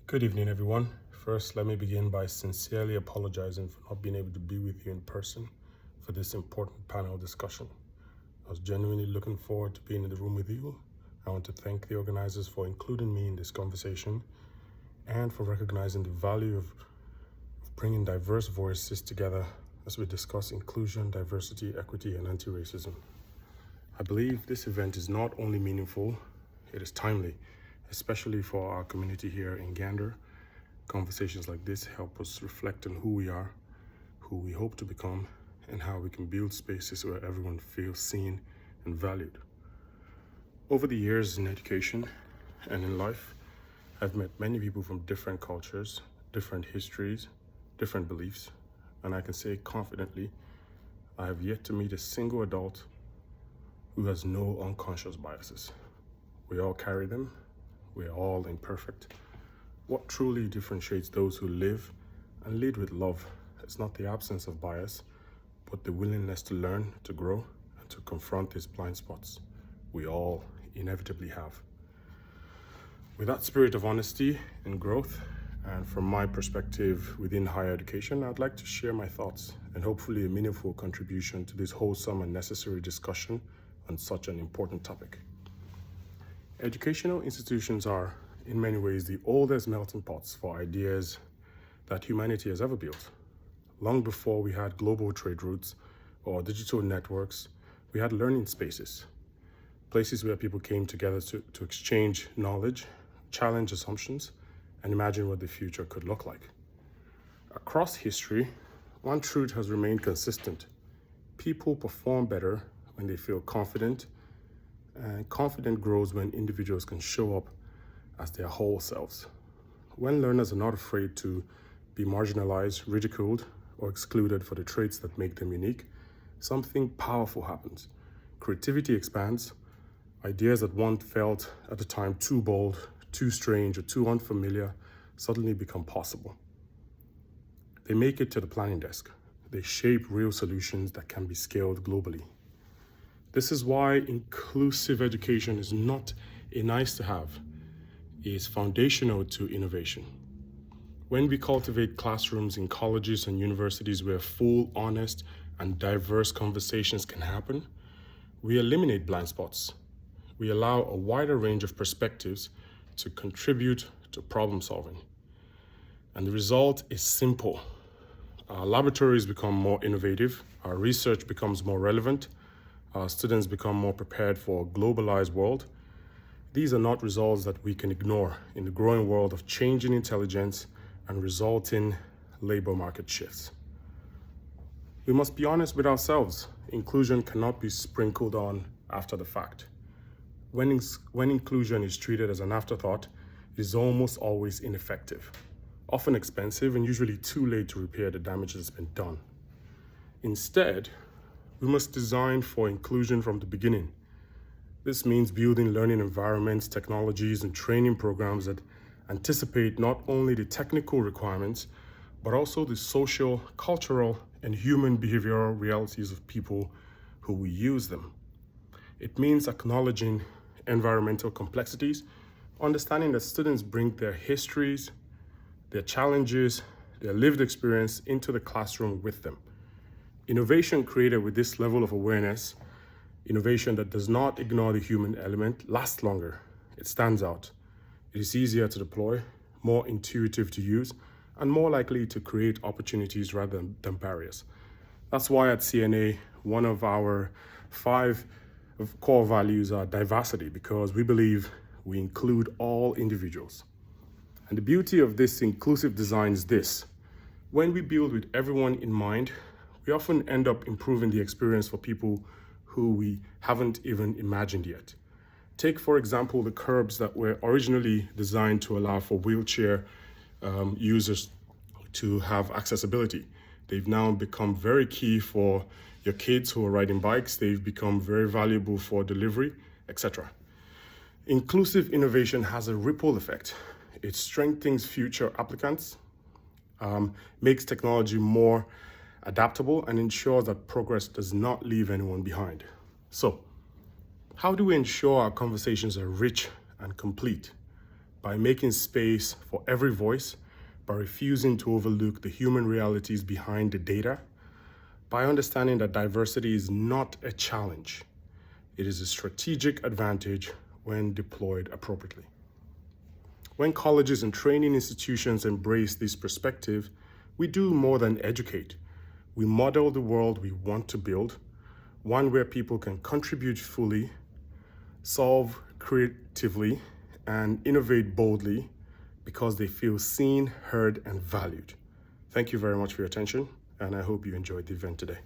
Good evening, everyone. First, let me begin by sincerely apologizing for not being able to be with you in person for this important panel discussion. I was genuinely looking forward to being in the room with you. I want to thank the organizers for including me in this conversation and for recognizing the value of bringing diverse voices together as we discuss inclusion, diversity, equity, and anti-racism. I believe this event is not only meaningful, it is timely, especially for our community here in Gander. Conversations like this help us reflect on who we are, who we hope to become, and how we can build spaces where everyone feels seen and valued. Over the years in education and in life, I've met many people from different cultures, different histories, different beliefs, and I can say confidently, I have yet to meet a single adult who has no unconscious biases. We all carry them. We're all imperfect. What truly differentiates those who live and lead with love is not the absence of bias, but the willingness to learn, to grow, and to confront these blind spots we all inevitably have. With that spirit of honesty and growth, and from my perspective within higher education, I'd like to share my thoughts and hopefully a meaningful contribution to this wholesome and necessary discussion on such an important topic. Educational institutions are, in many ways, the oldest melting pots for ideas that humanity has ever built. Long before we had global trade routes or digital networks, we had learning spaces, places where people came together to exchange knowledge, challenge assumptions, and imagine what the future could look like. Across history, one truth has remained consistent. People perform better when they feel confident, and confidence grows when individuals can show up as their whole selves. When learners are not afraid to be marginalized, ridiculed, or excluded for the traits that make them unique, something powerful happens. Creativity expands. Ideas that once felt at the time too bold, too strange, or too unfamiliar suddenly become possible. They make it to the planning desk. They shape real solutions that can be scaled globally. This is why inclusive education is not a nice to have. It is foundational to innovation. When we cultivate classrooms in colleges and universities where full, honest, and diverse conversations can happen, we eliminate blind spots. We allow a wider range of perspectives to contribute to problem solving. And the result is simple. Our laboratories become more innovative, our research becomes more relevant, our students become more prepared for a globalized world. These are not results that we can ignore in the growing world of changing intelligence and resulting labor market shifts. We must be honest with ourselves. Inclusion cannot be sprinkled on after the fact. When inclusion is treated as an afterthought, it is almost always ineffective, often expensive, and usually too late to repair the damage that's been done. Instead, we must design for inclusion from the beginning. This means building learning environments, technologies, and training programs that anticipate not only the technical requirements, but also the social, cultural, and human behavioral realities of people who will use them. It means acknowledging environmental complexities, understanding that students bring their histories, their challenges, their lived experience into the classroom with them. Innovation created with this level of awareness, innovation that does not ignore the human element, lasts longer. It stands out. It is easier to deploy, more intuitive to use, and more likely to create opportunities rather than barriers. That's why at CNA, one of our 5 core values are diversity, because we believe we include all individuals. And the beauty of this inclusive design is this. When we build with everyone in mind, we often end up improving the experience for people who we haven't even imagined yet. Take, for example, the curbs that were originally designed to allow for wheelchair users to have accessibility. They've now become very key for your kids who are riding bikes. They've become very valuable for delivery, etc. Inclusive innovation has a ripple effect. It strengthens future applicants, makes technology more adaptable, and ensures that progress does not leave anyone behind. So, how do we ensure our conversations are rich and complete? by making space for every voice, by refusing to overlook the human realities behind the data, by understanding that diversity is not a challenge. It is a strategic advantage when deployed appropriately. When colleges and training institutions embrace this perspective, we do more than educate. We model the world we want to build, one where people can contribute fully, solve creatively, and innovate boldly because they feel seen, heard, and valued. Thank you very much for your attention, and I hope you enjoyed the event today.